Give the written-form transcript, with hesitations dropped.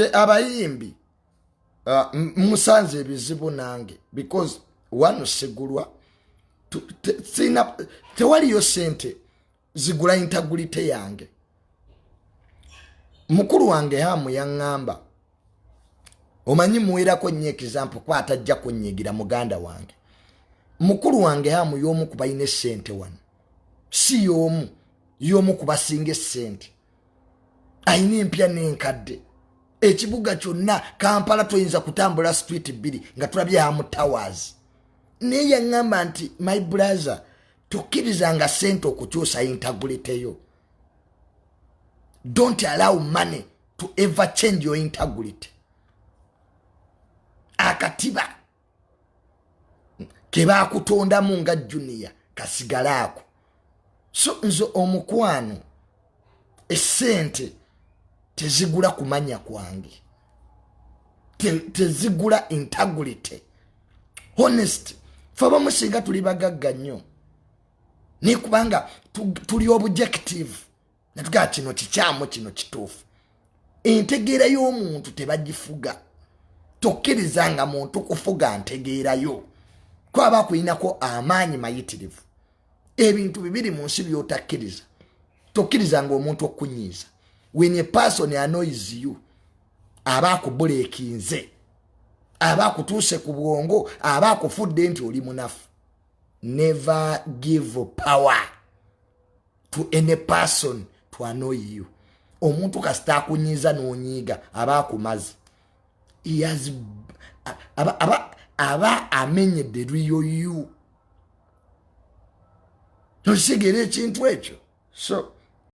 abayimbi musanze ebizibu nange because wano segulwa tewaliyo sente zigula integrity yange. Mukulu wange Hamu yaŋŋamba omanyi muwerako nnyo example kwa atajja kunnyigira muganda wange. Mukulu wange Hamu y'omu ku balina sente wano, si y'omu ku basinga sente, ayina empya n'enkadde. Ekibuga kyonna Kampala toyinza kutambula street bbiri nga tulabye Hamu Towers. Naye yaŋŋamba nti my brother tokkirizanga sente okukyusa integrity yo. Don't allow money to ever change your integrity. Akatiba keba kutonda munga junior kasigalaako. So nzo omukwano esente tezigula kumanya kwange, tezigula integrity. Honest faba musinga tuli bagagga nnyo ni kubanga tuli objective natuga kino kikyamu kino kituufu. Entegeera y'omuntu tebagifuga. Tokkirizanga muntu kufuga ntegeerayo kwaba kuyinako amaanyi mayitirivu. Ebintu bibiri mu nsi by'otakkiriza. Tokkirizanga omuntu okunyiiza. When a person annoys you, aba akubuleekinze, aba akutuuse ku bwongo, aba akufudde nti oli munafu. Never give power to any person to annoy you. Omuntu kasita akunyiiza n'onyiiga aba akumaze. He has aba amenyedde lwiyo you. Tosigere ekintu ekyo. So